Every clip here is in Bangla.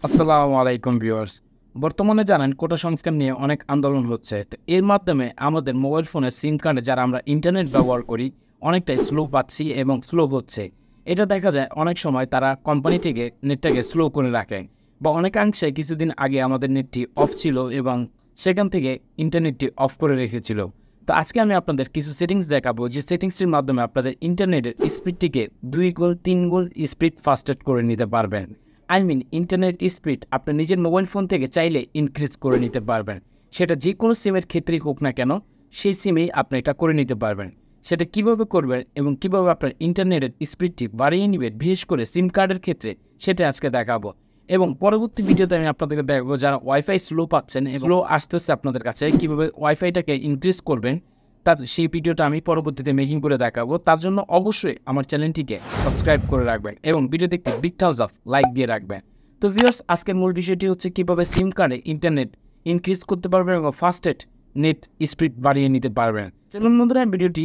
আসসালামু আলাইকুম ভিউয়ার্স। বর্তমানে জানেন কোটা সংস্কার নিয়ে অনেক আন্দোলন হচ্ছে। তো এর মাধ্যমে আমাদের মোবাইল ফোনের সিম কার্ডে যারা আমরা ইন্টারনেট ব্যবহার করি অনেকটাই স্লো পাচ্ছি এবং স্লো হচ্ছে। এটা দেখা যায় অনেক সময় তারা কোম্পানি থেকে নেটটাকে স্লো করে রাখে বা অনেকাংশে কিছুদিন আগে আমাদের নেটটি অফ ছিল এবং সেখান থেকে ইন্টারনেটটি অফ করে রেখেছিল। তো আজকে আমি আপনাদের কিছু সেটিংস দেখাবো যে সেটিংসটির মাধ্যমে আপনাদের ইন্টারনেটের স্পিডটিকে 2 গুণ 3 গুণ স্পিড ফাস্টেড করে নিতে পারবেন। ইন্টারনেট স্পিড আপনার নিজের মোবাইল ফোন থেকে চাইলে ইনক্রিজ করে নিতে পারবেন। সেটা যে কোনো সিমের ক্ষেত্রেই হোক না কেন, সেই সিমেই আপনি এটা করে নিতে পারবেন। সেটা কিভাবে করবেন এবং কিভাবে আপনার ইন্টারনেটের স্পিডটি বাড়িয়ে নেবেন, বিশেষ করে সিম কার্ডের ক্ষেত্রে, সেটা আজকে দেখাবো। এবং পরবর্তী ভিডিওতে আমি আপনাদেরকে দেখাবো যারা ওয়াইফাই স্লো পাচ্ছেন, স্লো আসতেছে আপনাদের কাছে, কীভাবে ওয়াইফাইটাকে ইনক্রিজ করবেন তার সেই ভিডিওটা আমি পরবর্তীতে মেকিং করে দেখাবো। তার জন্য অবশ্যই আমার চ্যানেলটিকে সাবস্ক্রাইব করে রাখবেন এবং ভিডিওতে একটি বিগ থামস আপ লাইক দিয়ে রাখবেন। তো ভিউয়ার্স, আজকের মূল বিষয়টি হচ্ছে কীভাবে সিম কার্ডে ইন্টারনেট ইনক্রিজ করতে পারবেন এবং ফাস্টেড নেট স্পিড বাড়িয়ে নিতে পারবেন। চলুন বন্ধুরা, ভিডিওটি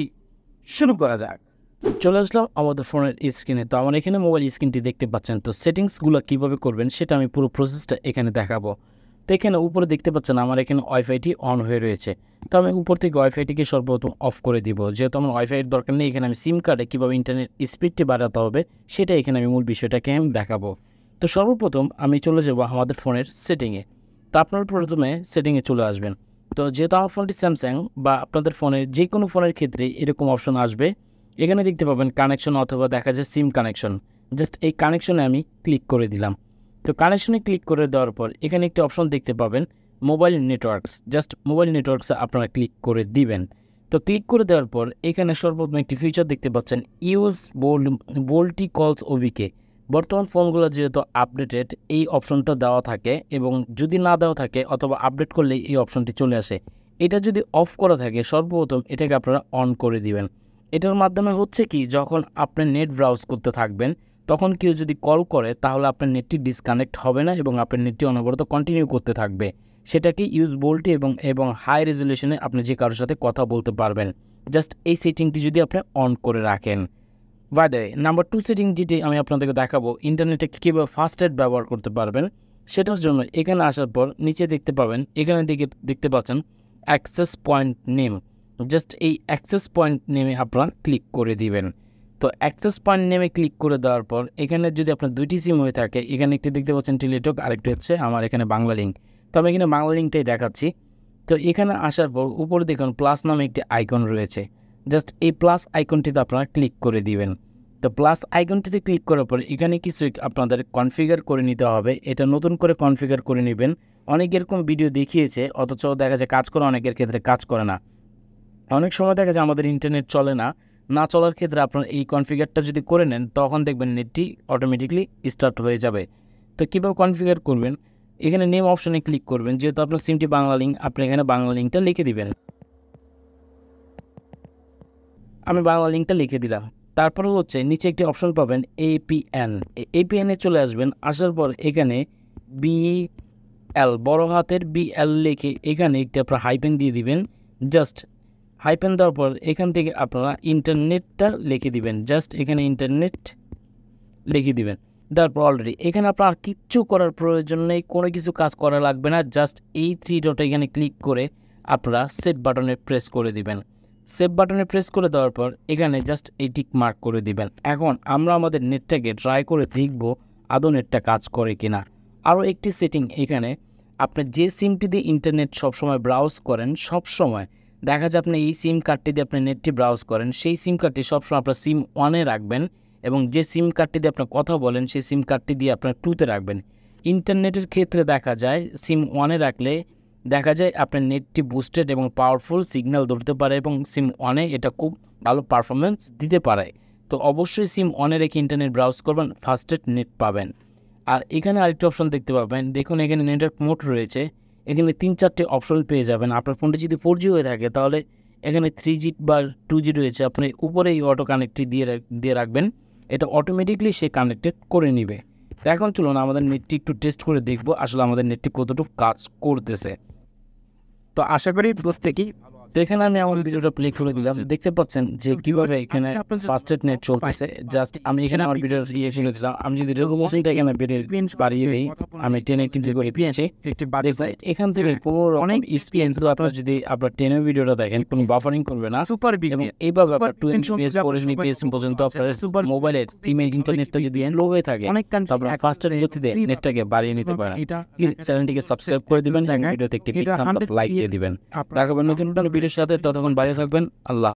শুরু করা যাক। চলে আসলাম আমাদের ফোনের স্ক্রিনে। তো আমার এখানে মোবাইল স্ক্রিনটি দেখতে পাচ্ছেন। তো সেটিংসগুলো কীভাবে করবেন সেটা আমি পুরো প্রসেসটা এখানে দেখাবো। তো এখানে উপরে দেখতে পাচ্ছেন আমার এখানে ওয়াইফাইটি অন হয়ে রয়েছে। তো আমি উপর থেকে ওয়াইফাইটিকে সর্বপ্রথম অফ করে দিব। যেহেতু আমার ওয়াইফাইয়ের দরকার নেই, এখানে আমি সিম কার্ডে কীভাবে ইন্টারনেট স্পিডটি বাড়াতে হবে সেটা এখানে আমি মূল বিষয়টাকে আমি দেখাবো। তো সর্বপ্রথম আমি চলে যাব আমাদের ফোনের সেটিংয়ে। তো আপনারা প্রথমে সেটিংয়ে চলে আসবেন। তো যেহেতু আমার ফোনটি স্যামসাং বা আপনাদের ফোনের যে কোনো ফোনের ক্ষেত্রে এরকম অপশন আসবে। এখানে দেখতে পাবেন কানেকশন অথবা দেখা যায় সিম কানেকশন। জাস্ট এই কানেকশনে আমি ক্লিক করে দিলাম। তো কানেকশনে ক্লিক করে দেওয়ার পর এখানে একটি অপশন দেখতে পাবেন মোবাইল নেটওয়ার্কস। জাস্ট মোবাইল নেটওয়ার্কসে আপনারা ক্লিক করে দিবেন। তো ক্লিক করে দেওয়ার পর এখানে সর্বপ্রথম একটি ফিচার দেখতে পাচ্ছেন ইউজ বোল্টি কলস ওভিকে। বর্তমান ফোনগুলো যেহেতু আপডেটেড, এই অপশনটা দেওয়া থাকে এবং যদি না দেওয়া থাকে অথবা আপডেট করলে এই অপশনটি চলে আসে। এটা যদি অফ করা থাকে সর্বপ্রথম এটাকে আপনারা অন করে দিবেন। এটার মাধ্যমে হচ্ছে কি, যখন আপনি নেট ব্রাউজ করতে থাকবেন তখন কেউ যদি কল করে তাহলে আপনার নেটটি ডিসকানেক্ট হবে না এবং আপনার নেটটি অনবরত কন্টিনিউ করতে থাকবে। সেটাকে ইউজ বোল্টি এবং হাই রেজলিউশনে আপনি যে কারোর সাথে কথা বলতে পারবেন। জাস্ট এই সেটিংটি যদি আপনি অন করে রাখেন। By the way, number 2 setting যেটি আমি আপনাদেরকে দেখাবো ইন্টারনেটে কীভাবে ফাস্টেড ব্যবহার করতে পারবেন সেটার জন্য এখানে আসার পর নিচে দেখতে পাবেন, এখানে দেখতে পাচ্ছেন অ্যাক্সেস পয়েন্ট নেম। জাস্ট এই অ্যাক্সেস পয়েন্ট নেমে আপনারা ক্লিক করে দিবেন। তো অ্যাক্সেস পয়েন্ট নেমে ক্লিক করে দেওয়ার পর এখানে যদি আপনার 2টি সিম হয়ে থাকে, এখানে একটি দেখতে পাচ্ছেন টেলিটক, আরেকটি হচ্ছে আমার এখানে বাংলা লিঙ্ক। তো আমি এখানে বাংলা লিঙ্কটাই দেখাচ্ছি। তো এখানে আসার পর উপরে দেখুন প্লাস নামে একটি আইকন রয়েছে। জাস্ট এই প্লাস আইকনটিতে আপনারা ক্লিক করে দিবেন। তো প্লাস আইকনটিতে ক্লিক করার পর এখানে কিছু আপনাদের কনফিগার করে নিতে হবে। এটা নতুন করে কনফিগার করে নেবেন। অনেক এরকম ভিডিও দেখিয়েছে, অথচ দেখা যায় কাজ করে, অনেকের ক্ষেত্রে কাজ করে না। অনেক সময় দেখা যায় আমাদের ইন্টারনেট চলে না, না চলার ক্ষেত্রে আপনার এই কনফিগারটা যদি করে নেন তখন দেখবেন নেটটি অটোমেটিকলি স্টার্ট হয়ে যাবে। তো কীভাবে কনফিগার করবেন, এখানে নেম অপশানে ক্লিক করবেন। যেহেতু আপনার সিমটি বাংলা লিঙ্ক, আপনি এখানে বাংলা লিঙ্কটা লিখে দিবেন। আমি বাংলা লিঙ্কটা লিখে দিলাম। তারপরে হচ্ছে নিচে একটি অপশন পাবেন এপিএন। এপিএনে চলে আসবেন। আসার পর এখানে বিএল, বড় হাতের বিএল লিখে এখানে একটি আপনার হাইপেন দিয়ে দিবেন। জাস্ট হাইপেন দেওয়ার পর এখান থেকে আপনারা ইন্টারনেটটা লিখে দিবেন। জাস্ট এখানে ইন্টারনেট লিখে দিবেন। তারপর অলরেডি এখানে আপনার কিচ্ছু করার প্রয়োজন নেই, কোনো কিছু কাজ করা লাগবে না। জাস্ট এই 3 ডটে এখানে ক্লিক করে আপনারা সেভ বাটনে প্রেস করে দিবেন। সেভ বাটনে প্রেস করে দেওয়ার পর এখানে জাস্ট এই টিক মার্ক করে দিবেন। এখন আমরা আমাদের নেটটাকে ট্রাই করে দেখব আদৌ নেটটা কাজ করে কিনা। আরও একটি সেটিং, এখানে আপনি যে সিমটি দিয়ে ইন্টারনেট সবসময় ব্রাউজ করেন, সবসময় দেখা যায় আপনি এই সিম কার্ডটি দিয়ে আপনি নেটটি ব্রাউজ করেন, সেই সিম কার্ডটি সবসময় আপনার সিম 1-এ রাখবেন এবং যে সিম কার্ডটি দিয়ে আপনার কথা বলেন সেই সিম কার্ডটি দিয়ে আপনার 2-তে রাখবেন। ইন্টারনেটের ক্ষেত্রে দেখা যায় সিম 1-এ রাখলে দেখা যায় আপনার নেটটি বুস্টেড এবং পাওয়ারফুল সিগন্যাল ধরতে পারে এবং সিম 1-এ এটা খুব ভালো পারফরমেন্স দিতে পারে। তো অবশ্যই সিম 1-এ রেখে ইন্টারনেট ব্রাউজ করবেন, ফাস্টেড নেট পাবেন। আর এখানে আরেকটি অপশন দেখতে পাবেন, দেখুন এখানে নেটওয়ার্ক মোড রয়েছে। এখানে 3-4টে অপশন পেয়ে যাবেন। আপনার ফোনটি যদি 4G হয়ে থাকে তাহলে এখানে 3G বা 2G রয়েছে, আপনি উপরে এই অটো কানেক্টটি দিয়ে রাখবেন। এটা অটোমেটিকলি সে কানেক্টেড করে নেবে। তো এখন চলুন আমাদের নেটটি একটু টেস্ট করে দেখব আসলে আমাদের নেটটি কতটুকু কাজ করতেছে। তো আশা করি প্রত্যেকেই ভালো তো এখানে আমি আমার ভিডিওটা প্লে করে দিলাম, দেখতে পাচ্ছেন যে কিভাবে এখানে ফাস্টেড নেট চলতেছে। জাস্ট আমি এখানে আমার ভিডিও ইয়ে শুনে দিলাম, আমি যদি রেজলিউশনটা এখানে বাড়িয়ে দিই, আমি 1080 করে পেয়েছি। এখান থেকে কোনো অনেক স্পিড, আপনার যদি আপনার 10 ভিডিওটা দেখেন কোনো বাফারিং করবে না, সুপার বিগ। এবং এইভাবে আপনার 20 FPS 40 FPS পর্যন্ত আপনার সুপার মোবাইলের সিমের ইন্টারনেটটা যদি স্লো হয়ে থাকে তারপর ফাস্টের গতিতে নেটটাকে বাড়িয়ে নিতে পারেন। চ্যানেলটিকে সাবস্ক্রাইব করে দিবেন এবং ভিডিওতে একটি লাইক দিয়ে দিবেন। দেখাবেন নতুন ভিডিওর সাথে, ততক্ষণ বাইরে থাকবেন। আল্লাহ।